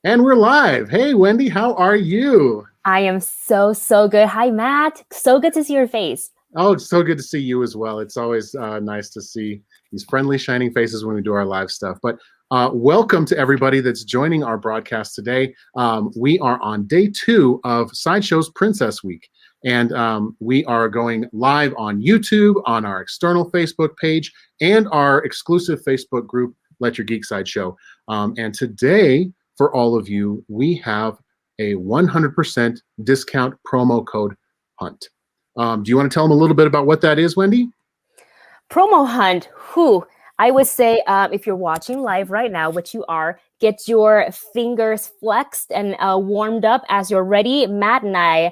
And we're live. Hey, Wendy, how are you? I am so good. Hi, Matt. So good to see your face. Oh, it's so good to see you as well. It's always nice to see these friendly, shining faces when we do our live stuff. But welcome to everybody that's joining our broadcast today. We are on day 2 of Sideshow's Princess Week. And we are going live on YouTube, on our external Facebook page, and our exclusive Facebook group, Let Your Geek Side Show. And today, for all of you, we have a 100% discount promo code HUNT. Do you want to tell them a little bit about what that is, Wendy? Promo hunt. Who? I would say if you're watching live right now, which you are, get your fingers flexed and warmed up as you're ready. Matt and I,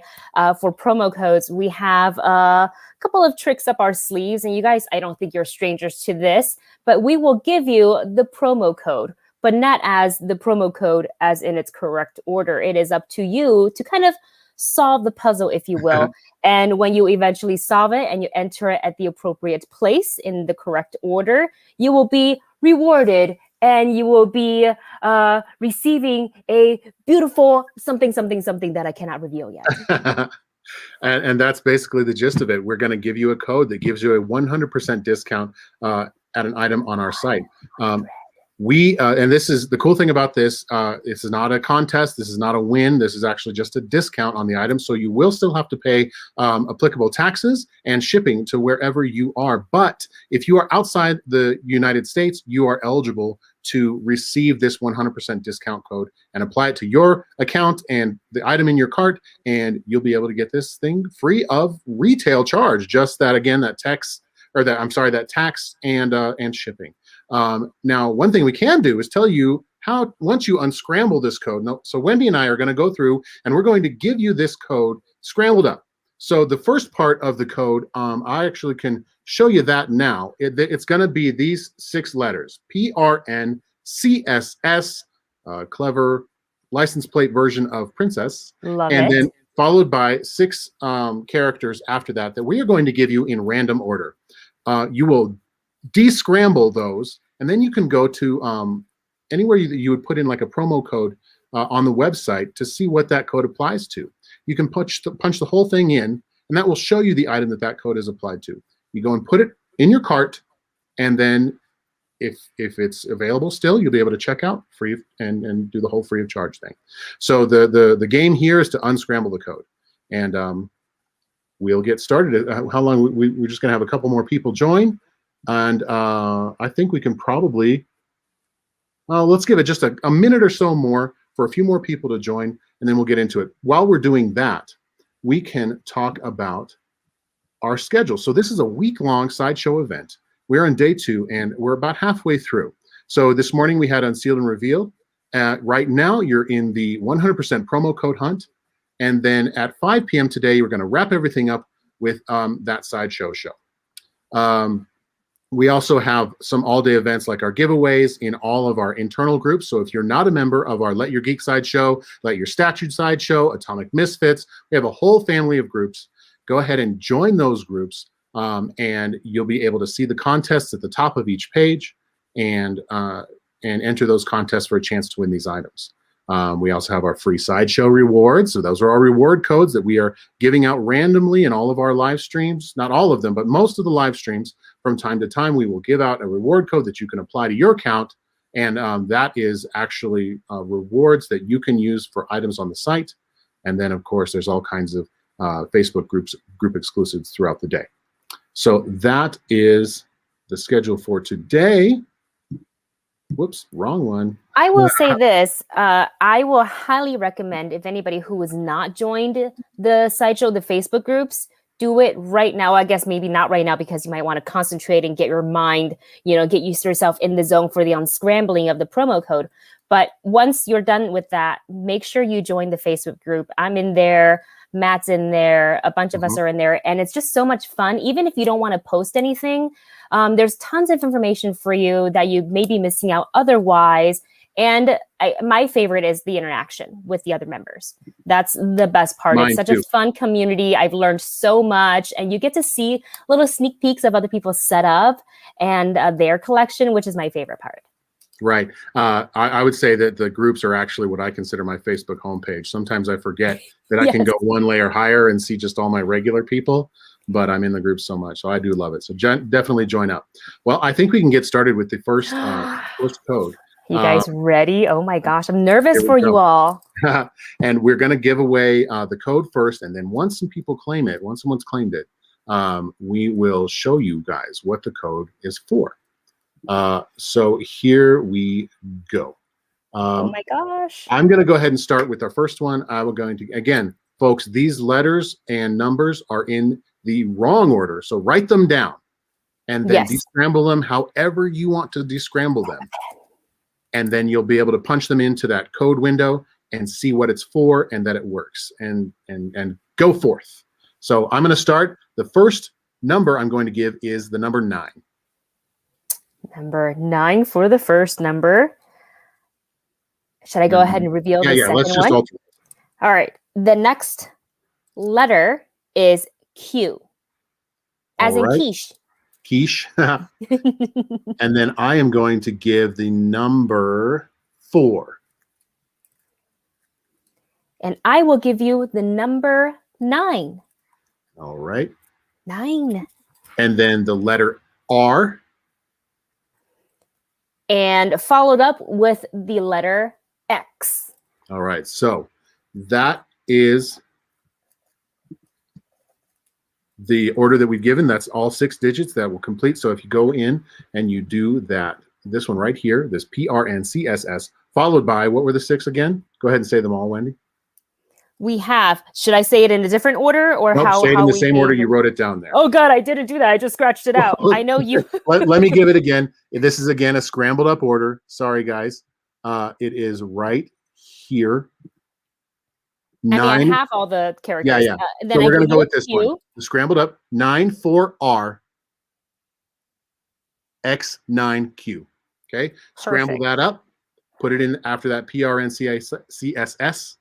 for promo codes, we have a couple of tricks up our sleeves. And you guys, I don't think you're strangers to this, but we will give you the promo code, but not as the promo code as in its correct order. It is up to you to kind of solve the puzzle, if you will. And when you eventually solve it and you enter it at the appropriate place in the correct order, you will be rewarded and you will be receiving a beautiful something that I cannot reveal yet. And that's basically the gist of it. We're going to give you a code that gives you a 100% discount at an item on our site. And this is the cool thing about this. This is not a contest. This is not a win. This is actually just a discount on the item. So you will still have to pay applicable taxes and shipping to wherever you are. But if you are outside the United States, you are eligible to receive this 100% discount code and apply it to your account and the item in your cart, and you'll be able to get this thing free of retail charge. Just that, again, that tax and shipping. Now, one thing we can do is tell you how, once you unscramble this code. So Wendy and I are going to go through and we're going to give you this code scrambled up. So the first part of the code, I actually can show you that now. It's going to be these 6 letters, PRNCSS, clever license plate version of princess. Love and it. Then followed by 6 characters after that we are going to give you in random order. You will descramble those, and then you can go to anywhere you would put in like a promo code on the website to see what that code applies to. You can punch the whole thing in, and that will show you the item that code is applied to. You go and put it in your cart, and then if it's available still, you'll be able to check out free and do the whole free of charge thing. So the game here is to unscramble the code, and we'll get started. How long? We're just going to have a couple more people join, and I think we can probably, let's give it just a minute or so more for a few more people to join, and then we'll get into it. While we're doing that, we can talk about our schedule. So this is a week-long Sideshow event. We're on day 2, and we're about halfway through. So this morning we had Unsealed and Revealed. Right now, you're in the 100% promo code hunt. And then at 5 p.m. today, we're going to wrap everything up with that Sideshow show. We also have some all-day events like our giveaways in all of our internal groups. So if you're not a member of our Let Your Geek Side Show, Let Your Statute Side Show, Atomic Misfits, we have a whole family of groups. Go ahead and join those groups, and you'll be able to see the contests at the top of each page and enter those contests for a chance to win these items. We also have our free Sideshow rewards. So those are our reward codes that we are giving out randomly in all of our live streams. Not all of them, but most of the live streams. From time to time, we will give out a reward code that you can apply to your account. And that is actually rewards that you can use for items on the site. And then, of course, there's all kinds of Facebook group exclusives throughout the day. So that is the schedule for today. Whoops, wrong one. I will say this. I will highly recommend, if anybody who has not joined the Sideshow, the Facebook groups, do it right now. I guess maybe not right now because you might want to concentrate and get your mind, get used to yourself in the zone for the unscrambling of the promo code. But once you're done with that, make sure you join the Facebook group. I'm in there. Matt's in there. A bunch of us are in there. And it's just so much fun. Even if you don't want to post anything, there's tons of information for you that you may be missing out otherwise. And my favorite is the interaction with the other members. That's the best part. Mine it's such too. a fun community. I've learned so much, and you get to see little sneak peeks of other people's setup and their collection, which is my favorite part. Right. I would say that the groups are actually what I consider my Facebook homepage. Sometimes I forget that I can Yes. go one layer higher and see just all my regular people, but I'm in the group so much. So I do love it. So definitely join up. Well, I think we can get started with the first code. You guys ready? Oh my gosh, I'm nervous Here we for you go. all. And we're going to give away the code first. And then once some people claim it, once someone's claimed it, we will show you guys what the code is for. So here we go. Oh my gosh. I'm going to go ahead and start with our first one. I will going to, again, folks, these letters and numbers are in the wrong order. So write them down and then descramble them however you want to descramble them. And then you'll be able to punch them into that code window and see what it's for and that it works and go forth. So I'm going to start. The first number I'm going to give is the number 9. Number 9 for the first number. Should I go ahead and reveal the second let's just one? alternate. All right. The next letter is Q, as in quiche. Quiche. And then I am going to give the number 4. And I will give you the number 9. All right. 9. And then the letter R. And followed up with the letter X. All right. So that is the order that we've given. That's all 6 digits that will complete. So if you go in and you do that, this one right here, this PRNCSS, followed by, what were the 6 again? Go ahead and say them all, Wendy. We have, should I say it in a different order or nope, how? Say it in the same order it? You wrote it down there. Oh God, I didn't do that. I just scratched it out. I know you. let me give it again. This is again a scrambled up order. Sorry, guys. It is right here. 9. I mean, I have all the characters. Yeah. Then so we're going to go with this one. The scrambled up 9 4 R X 9 Q. Okay. Perfect. Scramble that up. Put it in after that PRNCSS.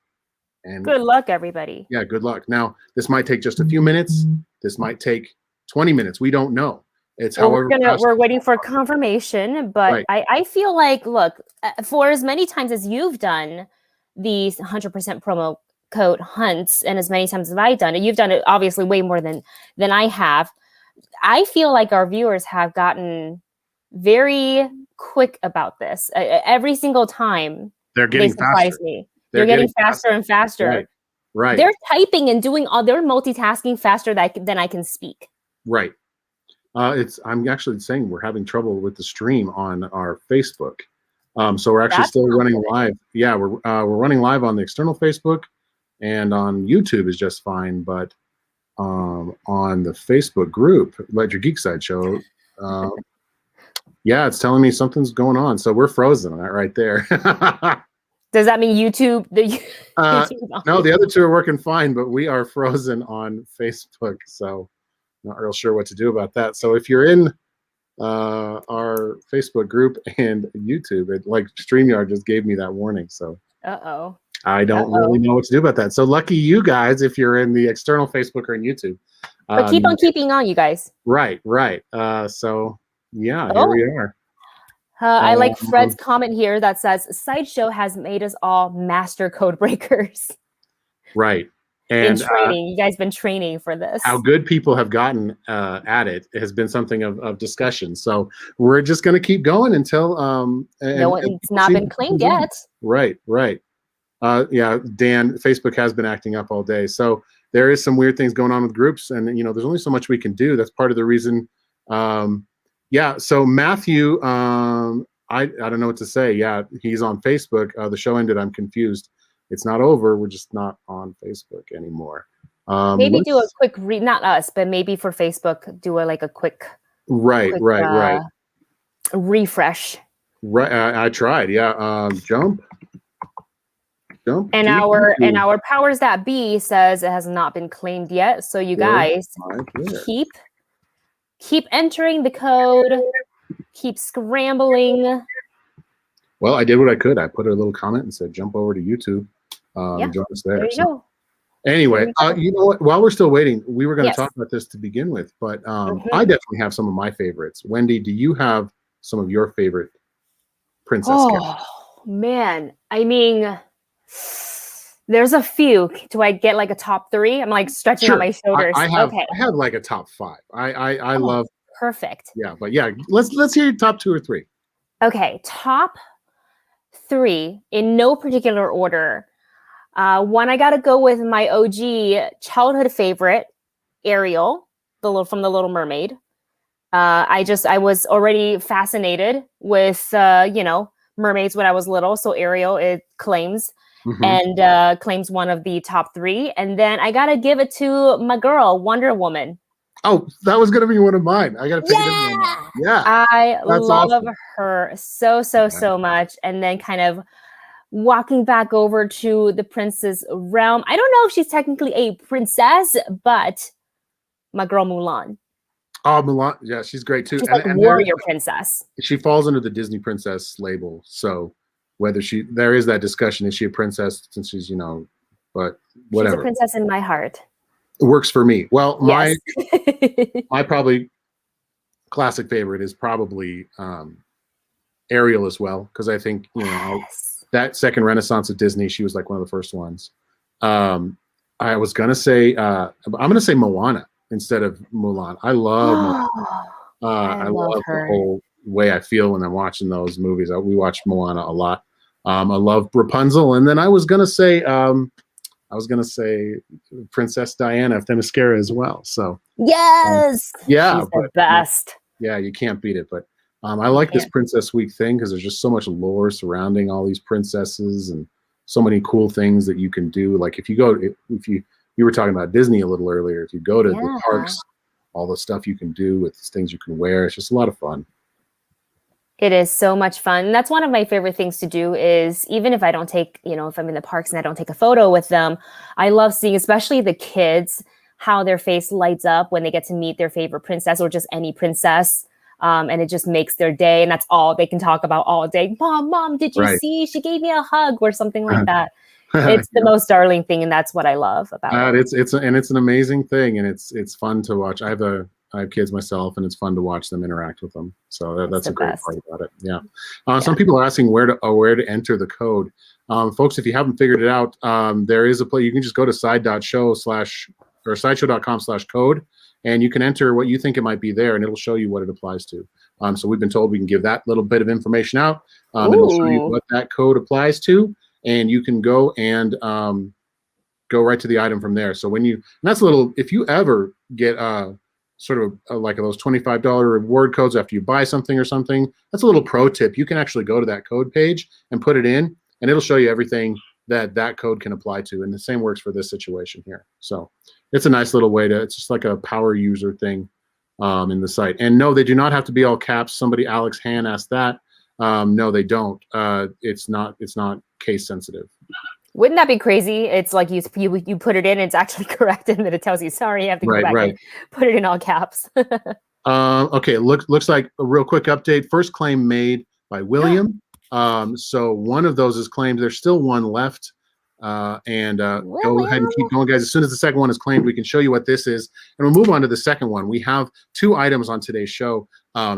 And good luck, everybody. Yeah, good luck. Now, this might take just a few minutes. This might take 20 minutes. We don't know. It's however we're waiting for confirmation, but right. I feel like, look, for as many times as you've done these 100% promo code hunts and as many times as I've done it, you've done it obviously way more than I have. I feel like our viewers have gotten very quick about this. Every single time they're getting surprise me. They're getting faster and faster. Right. They're typing and doing they're multitasking faster than I can speak. Right. I'm actually saying we're having trouble with the stream on our Facebook. So we're actually still running live. Yeah, we're running live on the external Facebook, and on YouTube is just fine. But on the Facebook group, Let Your Geek Side Show, yeah, it's telling me something's going on. So we're frozen right there. Does that mean YouTube? No, the other two are working fine, but we are frozen on Facebook. So not real sure what to do about that. So if you're in our Facebook group and YouTube, like StreamYard just gave me that warning. So I don't really know what to do about that. So lucky you guys if you're in the external Facebook or in YouTube. But keep on keeping on, you guys. Right. So yeah, here we are. I like Fred's comment here that says, Sideshow has made us all master code breakers. Right. And in training. You guys been training for this. How good people have gotten at it has been something of discussion. So we're just going to keep going until... it's not been claimed yet. Right. Yeah, Dan, Facebook has been acting up all day. So there is some weird things going on with groups. And, there's only so much we can do. That's part of the reason... yeah, so Matthew, I don't know what to say. Yeah, he's on Facebook. The show ended. I'm confused. It's not over. We're just not on Facebook anymore. Maybe do a quick not us, but maybe for Facebook, do a quick right refresh. Right, I tried. Yeah, jump. And our powers that be says it has not been claimed yet. So you guys keep entering the code, keep scrambling. Well, I did what I could. I put a little comment and said, jump over to YouTube. Join us there. There you go. Anyway, you know what? While we're still waiting, we were going to talk about this to begin with, but I definitely have some of my favorites. Wendy, do you have some of your favorite princess character? Oh man, I mean, there's a few. Do I get like a top three? I'm like stretching out Sure. my shoulders. Okay. I have like a top five. I Oh, love, perfect. yeah, but yeah, let's hear your top two or three. Okay, top three in no particular order. One, I gotta go with my OG childhood favorite, Ariel, from the Little Mermaid. I was already fascinated with mermaids when I was little. So Ariel, it claims Mhm. and claims one of the top three. And then I gotta give it to my girl, Wonder Woman. Oh, that was gonna be one of mine. I gotta pick it up on that. Yeah, Yeah, I that's love awesome. her so so Yeah. so much. And then kind of walking back over to the princess realm. I don't know if she's technically a princess, but my girl Mulan. Oh, Mulan, yeah, she's great too. She's like And there warrior princess. she falls under the Disney princess label. So whether there is that discussion, is she a princess since she's, but She's a whatever. princess in my heart. It works for me. Well, Yes. my probably classic favorite is probably Ariel as well, because I think Yes. that second renaissance of Disney, she was like one of the first ones. I was gonna say I'm gonna say Moana instead of Mulan. I love Moana. I I love love the her. whole way I feel when I'm watching those movies. We watch Moana a lot. I love Rapunzel, and then I was gonna say Princess Diana of Themyscira as well. So Yes. yeah, She's the but best. yeah, you can't beat it. But I like this Can't. Princess Week thing because there's just so much lore surrounding all these princesses and so many cool things that you can do. Like if you were talking about Disney a little earlier, if you go to the Yeah. parks, all the stuff you can do with things you can wear, it's just a lot of fun. It is so much fun. That's one of my favorite things to do is even if I don't take, if I'm in the parks and I don't take a photo with them, I love seeing, especially the kids, how their face lights up when they get to meet their favorite princess or just any princess. And it just makes their day. And that's all they can talk about all day. Mom, did you Right. see? She gave me a hug or something like that. Yeah. It's the most darling thing. And that's what I love about it. It's an amazing thing, and it's fun to watch. I have kids myself, and it's fun to watch them interact with them. So that's the a great best. part about it. Yeah. Some people are asking where to enter the code. Folks, if you haven't figured it out, there is a place you can just go to sideshow.com/code, and you can enter what you think it might be there, and it'll show you what it applies to. So we've been told we can give that little bit of information out, and it'll show you what that code applies to, and you can go and go right to the item from there. So that's a little, if you ever get sort of like those $25 reward codes after you buy something or something, that's a little pro tip. You can actually go to that code page and put it in, and it'll show you everything that code can apply to. And the same works for this situation here. So it's a nice little way it's just like a power user thing in the site. And no, they do not have to be all caps. Alex Han asked that. No, they don't. It's not case sensitive. Wouldn't that be crazy? It's like you put it in, it's actually correct, and then it tells you, sorry, you have to go back and put it in all caps. Okay, looks like a real quick update. First claim made by William. So one of those is claimed. There's still one left. Go ahead and keep going, guys. As soon as the second one is claimed, we can show you what this is. And we'll move on to the second one. We have two items on today's show.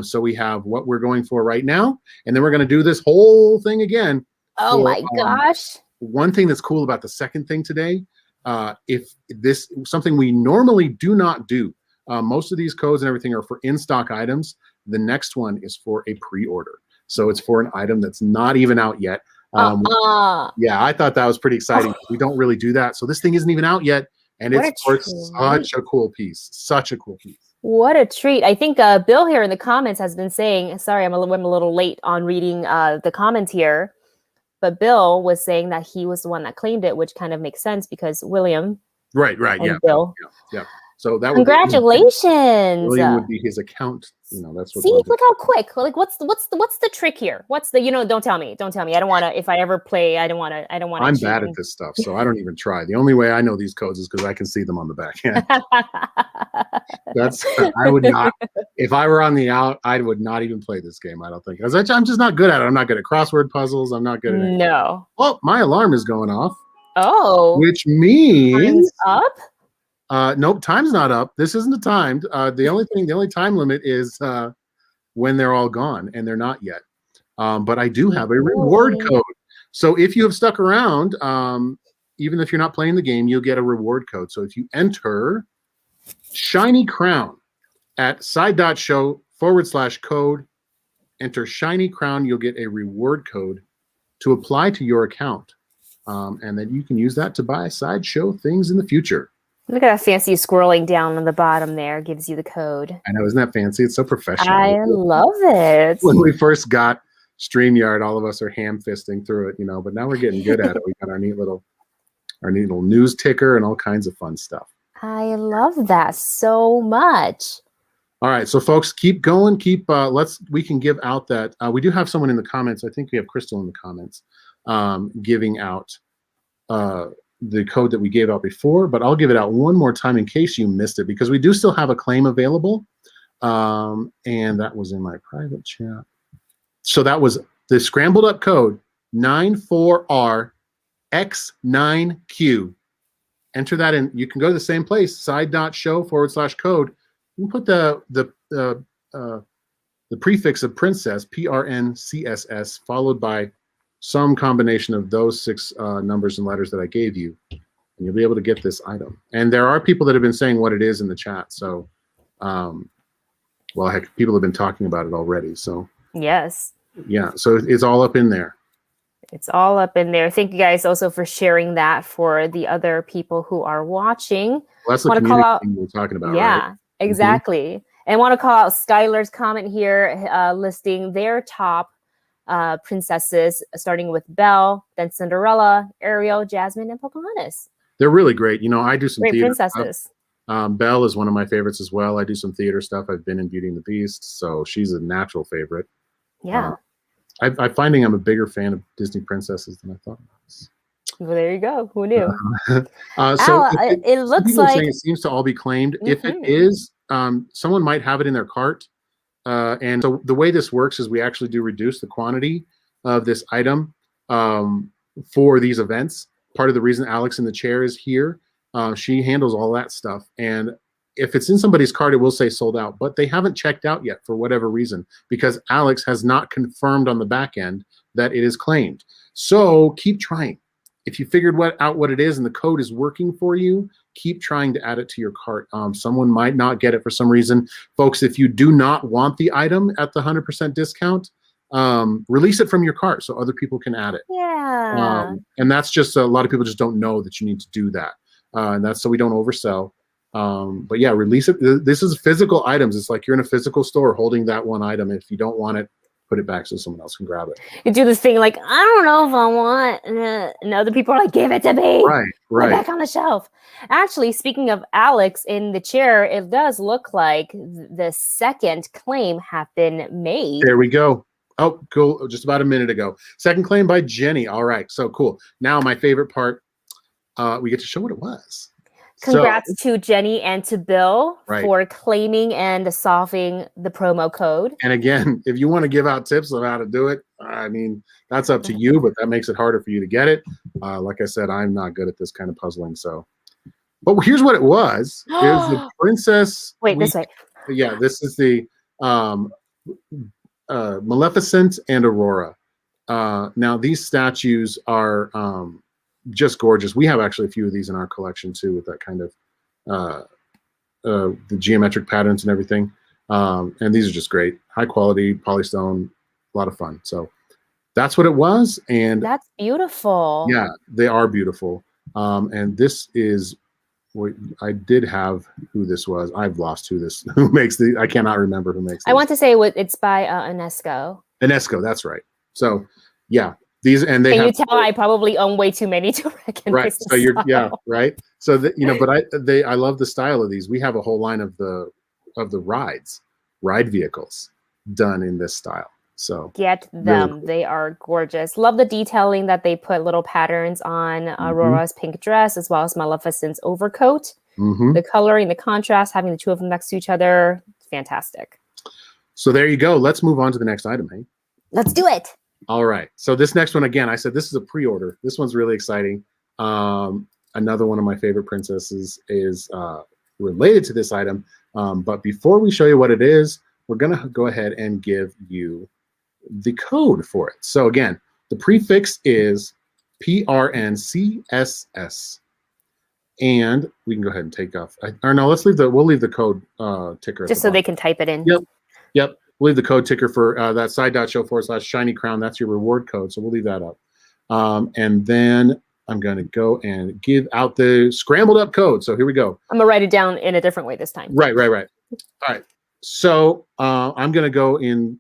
So we have what we're going for right now, and then we're going to do this whole thing again. Oh my gosh. One thing that's cool about the second thing today, if this something we normally do not do, most of these codes and everything are for in-stock items. The next one is for a pre-order. So it's for an item that's not even out yet. Yeah, I thought that was pretty exciting. We don't really do that. So this thing isn't even out yet. And it's such a cool piece. Such a cool piece. What a treat. I think Bill here in the comments has been saying, sorry, I'm a little late on reading the comments here. But Bill was saying that he was the one that claimed it, which kind of makes sense because William. Right. And Bill. Yeah. So that congratulations. William would be his account. That's what. See, look how quick. Like, what's the trick here? What's the don't tell me. Don't tell me. I don't want to. If I ever play, I don't want to. I'm bad at this stuff, so I don't even try. The only way I know these codes is because I can see them on the back end. I would not. If I were on the out, I would not even play this game. I don't think. I'm just not good at it. I'm not good at crossword puzzles. I'm not good at it. No. Oh, my alarm is going off. Oh. Which means time's up. Nope, time's not up. This isn't a timed. The only time limit is when they're all gone, and they're not yet. But I do have a reward Really? code. So if you have stuck around, even if you're not playing the game, you'll get a reward code. So if you enter Shiny Crown at side.show/code, enter Shiny Crown, you'll get a reward code to apply to your account. And then you can use that to buy Sideshow things in the future. Look at that fancy scrolling down on the bottom there. Gives you the code. I know, isn't that fancy? It's so professional. I love it. When we first got StreamYard, all of us are ham-fisting through it, but now we're getting good at it. We got our neat little news ticker and all kinds of fun stuff. I love that so much. All right, so folks, keep going. We can give out that. We do have someone in the comments. I think we have Crystal in the comments giving out the code that we gave out before, but I'll give it out one more time in case you missed it, because we do still have a claim available. And that was in my private chat. So that was the scrambled up code 94RX9Q. Enter that in. You can go to the same place, side.show/code. You can put the prefix of princess, PRNCSS, followed by some combination of those 6 numbers and letters that I gave you, and you'll be able to get this item. And there are people that have been saying what it is in the chat. So, well, heck, people have been talking about it already. So, yes. Yeah, so it's all up in there. It's all up in there. Thank you guys also for sharing that for the other people who are watching. Well, that's the community thing we're talking about, yeah, right? Exactly. Mm-hmm. And want to call out Skylar's comment here listing their top princesses, starting with Belle, then Cinderella, Ariel, Jasmine, and Pocahontas. They're really great. I do some great theater princesses. Belle is one of my favorites as well. I do some theater stuff. I've been in Beauty and the Beast, so she's a natural favorite. Yeah. I'm finding I'm a bigger fan of Disney princesses than I thought I was. Well, there you go. Who knew? So it looks like it seems to all be claimed. Mm-hmm. If it is, someone might have it in their cart. And so the way this works is we actually do reduce the quantity of this item for these events. Part of the reason Alex in the chair is here, she handles all that stuff. And if it's in somebody's cart, it will say sold out, but they haven't checked out yet for whatever reason, because Alex has not confirmed on the back end that it is claimed. So keep trying. If you figured out what it is and the code is working for you, keep trying to add it to your cart. Someone might not get it for some reason. Folks, if you do not want the item at the 100% discount, release it from your cart so other people can add it. Yeah. And that's just, a lot of people just don't know that you need to do that. And that's so we don't oversell. But yeah, release it. This is physical items. It's like you're in a physical store holding that one item. If you don't want it, put it back so someone else can grab it. You do this thing like, I don't know if I want, and other people are like, give it to me. Right. Put it back on the shelf. Actually, speaking of Alex in the chair, it does look like the second claim have been made. There we go. Oh, cool. Just about a minute ago. Second claim by Jenny. All right. So cool. Now my favorite part, we get to show what it was. Congrats to Jenny and to Bill for claiming and solving the promo code. And again, if you want to give out tips on how to do it, I mean, that's up to you, but that makes it harder for you to get it. Like I said, I'm not good at this kind of puzzling. So, but here's what it was. Here's the princess. Wait, this way. Yeah, this is the Maleficent and Aurora. Now, these statues are just gorgeous. We have actually a few of these in our collection too, with that kind of the geometric patterns and everything. And these are just great, high quality polystone, a lot of fun. So that's what it was. And that's beautiful. Yeah, they are beautiful. And this is what I did have. Who this was? I've lost who makes the. I cannot remember who makes. I want to say it's by Unesco. Unesco, that's right. So yeah. These and they. Can you tell I probably own way too many to recognize? Right. So you're right. So but I love the style of these. We have a whole line of the ride vehicles done in this style. So get them. Really cool. They are gorgeous. Love the detailing that they put little patterns on Aurora's pink dress as well as Maleficent's overcoat. The coloring, the contrast, having the two of them next to each other, fantastic. So there you go. Let's move on to the next item. Hey, let's do it. All right. So this next one, again, I said this is a pre-order. This one's really exciting. Another one of my favorite princesses is related to this item. But before we show you what it is, we're going to go ahead and give you the code for it. So again, the prefix is PRNCSS. And we can go ahead and take off. Or no, we'll leave the code ticker. Just so they can type it in. Yep. We'll leave the code ticker for that side.show/shiny crown. That's your reward code. So we'll leave that up. And then I'm going to go and give out the scrambled up code. So here we go. I'm going to write it down in a different way this time. Right. All right. So I'm going to go in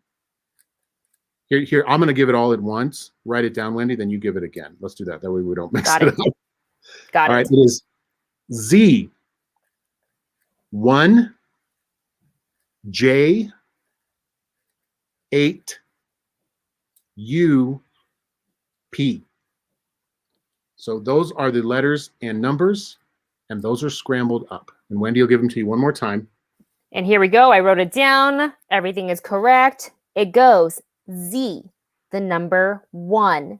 here. I'm going to give it all at once. Write it down, Wendy. Then you give it again. Let's do that. That way we don't mix it up. Got it. All right. It is Z 1 J 8 U P. So those are the letters and numbers, and those are scrambled up. And Wendy will give them to you one more time. And here we go. I wrote it down. Everything is correct. It goes Z, the number 1,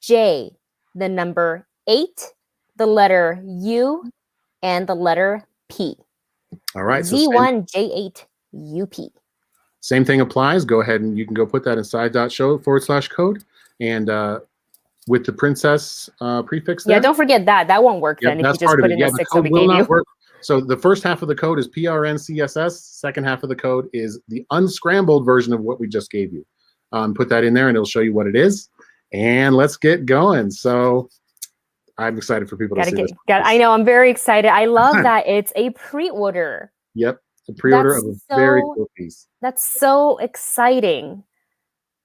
J, the number 8, the letter U, and the letter P. All right. Z1, J8, UP. Same thing applies. Go ahead and you can go put that inside /show/code. And with the princess prefix there. Yeah, don't forget that. That won't work then if you just put in the 6 that we gave you. Work. So the first half of the code is PRNCSS. Second half of the code is the unscrambled version of what we just gave you. Put that in there and it'll show you what it is. And let's get going. So I'm excited for people to see this. I know. I'm very excited. I love that it's a pre-order. Yep. A pre-order of a very cool piece. That's so exciting.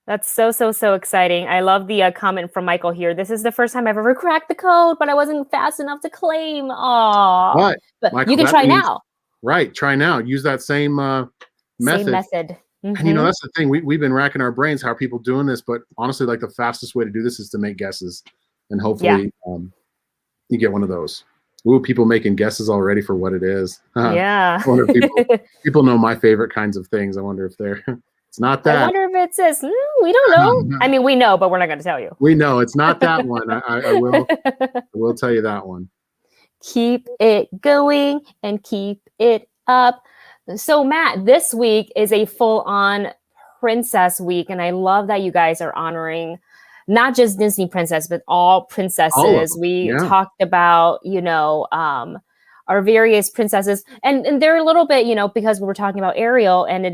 That's so exciting. I love the comment from Michael here. This is the first time I've ever cracked the code, but I wasn't fast enough to claim. Aww. But Michael, you can try now. Right. Try now. Use that same method. Mm-hmm. And that's the thing. We've been racking our brains. How are people doing this? But honestly, like the fastest way to do this is to make guesses. And hopefully you get one of those. Ooh, people making guesses already for what it is. Yeah. I wonder if people know my favorite kinds of things. I wonder if they're... It's not that. I wonder if it says, we don't know. I mean, we know, but we're not going to tell you. We know. It's not that one. I will tell you that one. Keep it going and keep it up. So, Matt, this week is a full-on princess week, and I love that you guys are honoring not just Disney princess, but all princesses. We talked about, our various princesses, and they're a little bit, because we were talking about Ariel, and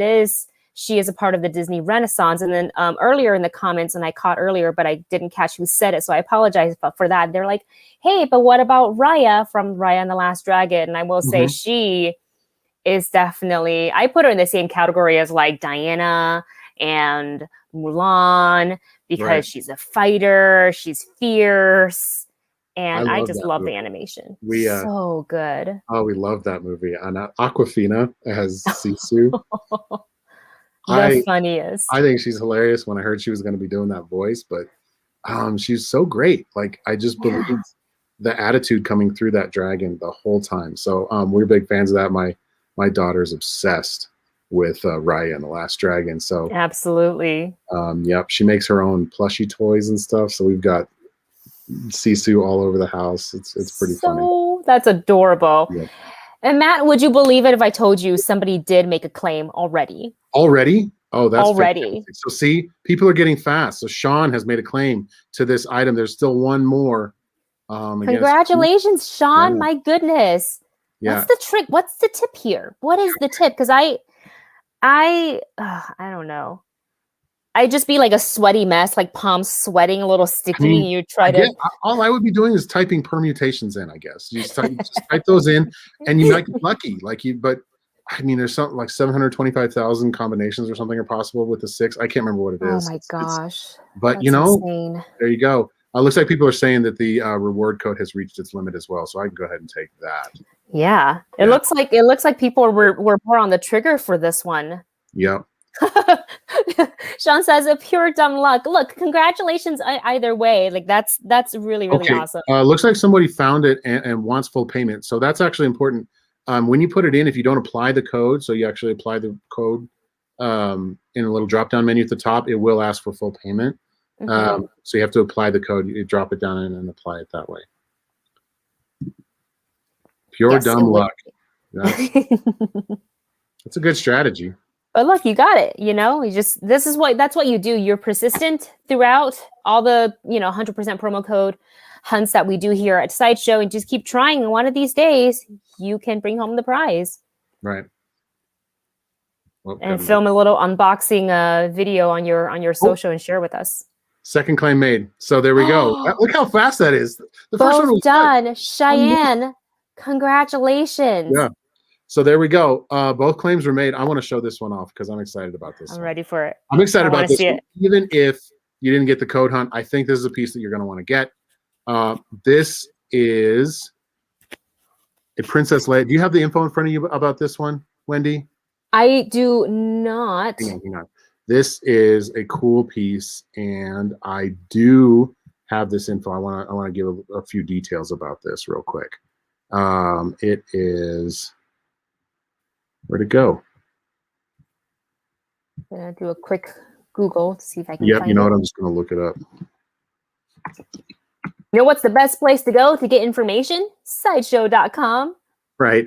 she is a part of the Disney Renaissance. And then earlier in the comments, and I caught earlier, but I didn't catch who said it, so I apologize for that. They're like, hey, but what about Raya from Raya and the Last Dragon? And I will say she is definitely, I put her in the same category as like Diana and Mulan, because she's a fighter, she's fierce, and I just love the animation. So good. Oh, we love that movie. And Awkwafina as Sisu. The funniest. I think she's hilarious. When I heard she was going to be doing that voice, but she's so great. Like, I just believe the attitude coming through that dragon the whole time. So we're big fans of that. My daughter's obsessed with Raya and the Last Dragon. So absolutely. Yep, she makes her own plushie toys and stuff. So we've got Sisu all over the house. It's pretty funny. That's adorable. Yeah. And Matt, would you believe it if I told you somebody did make a claim already? Already? Oh, that's already. Fantastic. So see, people are getting fast. So Sean has made a claim to this item. There's still one more. Congratulations, Sean. Yeah. My goodness. Yeah. What's the trick? What's the tip here? What is the tip? Because I don't know. I just be like a sweaty mess, like palms sweating, a little sticky. You try to. All I would be doing is typing permutations in. I guess you just type those in, and you might get lucky. But I mean, there's something like 725,000 combinations or something are possible with the 6. I can't remember what it is. Oh my gosh! But that's insane. There you go. Looks like people are saying that the reward code has reached its limit as well. So I can go ahead and take that. Yeah, it looks like people were more on the trigger for this one. Yep. Sean says a pure dumb luck. Look, congratulations either way. Like that's really awesome. Looks like somebody found it and wants full payment. So that's actually important. When you put it in, if you don't apply the code, so you actually apply the code in a little drop down menu at the top, it will ask for full payment. So you have to apply the code. You drop it down and apply it that way. Pure dumb luck. That's a good strategy. But look, you got it. You know, that's what you do. You're persistent throughout all the 100% promo code hunts that we do here at Sideshow, and just keep trying. And one of these days, you can bring home the prize. Right. Well, and film a little unboxing video on your social and share with us. Second claim made. So there we go. Look how fast that is. The first one was done. Good. Cheyenne, congratulations. Yeah. So there we go. Both claims were made. I want to show this one off because I'm excited about this. I'm ready for it. I'm excited about this one. Even if you didn't get the code hunt, I think this is a piece that you're going to want to get. This is a Princess Leia. Do you have the info in front of you about this one, Wendy? I do not. Hang on. This is a cool piece, and I do have this info. I want to give a few details about this real quick. It is, where'd it go? I'm gonna do a quick Google to see if I can. Yep, you know what? I'm just gonna look it up. You know what's the best place to go to get information? Sideshow.com. Right.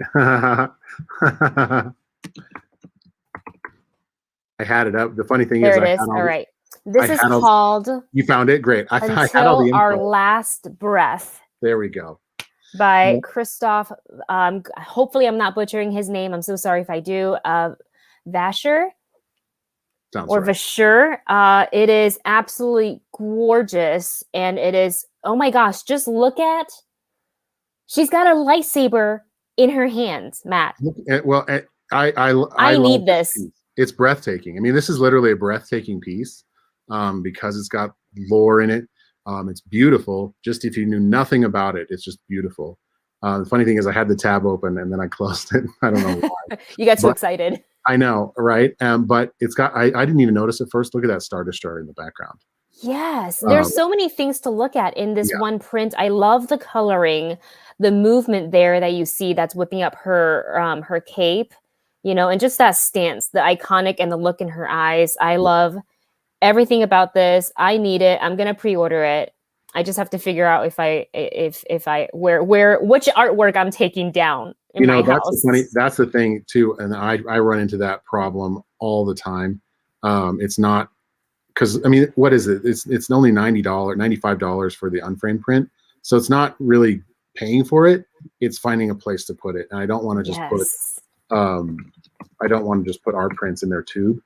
I had it up. The funny thing is, it is. All right. This is called. You found it? Great. I had all the info. Our Last Breath. There we go. By Christoph. Hopefully, I'm not butchering his name. I'm so sorry if I do. Vasher. Sounds or right. Vasher. It is absolutely gorgeous, and it is. Oh my gosh! Just look at. She's got a lightsaber in her hands, Matt. Well, I need this. It's breathtaking. I mean, this is literally a breathtaking piece because it's got lore in it. It's beautiful. Just if you knew nothing about it, it's just beautiful. The funny thing is I had the tab open and then I closed it. I don't know why. You got too excited. I know, right? But it's got, I didn't even notice at first. Look at that Star Destroyer in the background. Yes, there's so many things to look at in this one print. I love the coloring, the movement there that you see that's whipping up her cape. And just that stance, the iconic and the look in her eyes. I love everything about this. I need it. I'm gonna pre-order it. I just have to figure out which artwork I'm taking down in my house. That's the thing too, and I run into that problem all the time. It's not because I mean, what is it? It's only $95 for the unframed print, so it's not really paying for it. It's finding a place to put it, and I don't want to just put. I don't want to just put our prints in their tube,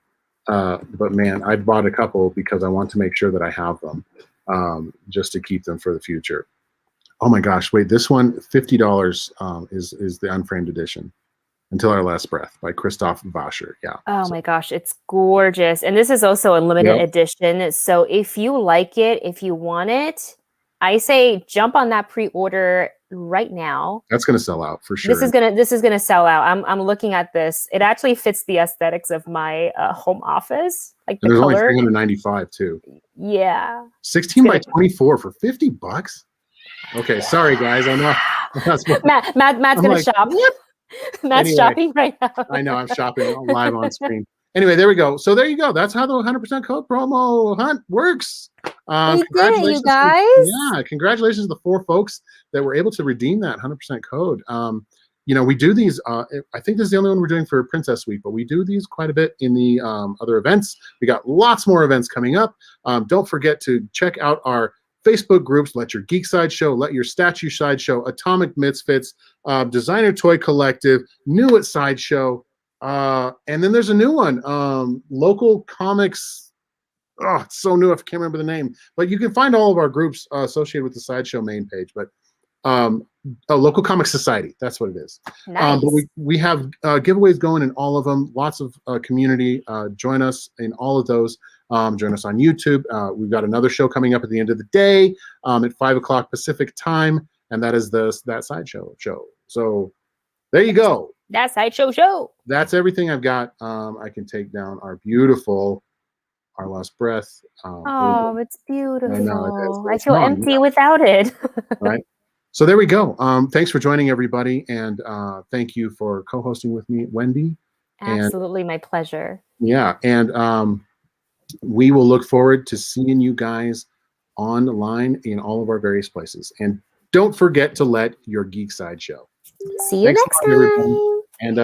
but man, I bought a couple because I want to make sure that I have them, just to keep them for the future. Oh my gosh! Wait, this one $50 is the unframed edition, Until Our Last Breath by Christoph Vasher. Yeah. Oh my gosh, it's gorgeous, and this is also a limited edition. So if you like it, if you want it, I say jump on that pre-order right now. That's going to sell out for sure. This is gonna sell out. I'm looking at this. It actually fits the aesthetics of my home office, like the color. There's only 395 too. Yeah. 16 by 24 for $50. Okay, sorry guys. I know. Matt's gonna shop. Matt's shopping right now. I know. I'm shopping live on screen. Anyway, there we go. So there you go. That's how the 100% code promo hunt works. We did it, you guys. Congratulations to the 4 folks that were able to redeem that 100% code. We do these. I think this is the only one we're doing for Princess Week, but we do these quite a bit in the other events. We got lots more events coming up. Don't forget to check out our Facebook groups. Let Your Geek Sideshow, Let Your Statue Sideshow, Atomic Misfits, Designer Toy Collective, New at Sideshow. And then there's a new one, Local Comics. Oh, it's so new, I can't remember the name. But you can find all of our groups associated with the Sideshow main page. But Local Comic Society, that's what it is. Nice. But we have giveaways going in all of them. Lots of community. Join us in all of those. Join us on YouTube. We've got another show coming up at the end of the day at 5 o'clock Pacific time, and that is that Sideshow show. So there you go. That Sideshow show. That's everything I've got. I can take down our beautiful Our Last Breath. It's beautiful. I know, I feel empty without it. Right. So there we go. Thanks for joining, everybody, and thank you for co-hosting with me, Wendy. Absolutely, my pleasure. Yeah, and we will look forward to seeing you guys online in all of our various places. And don't forget to let your geek side show. See you next time. And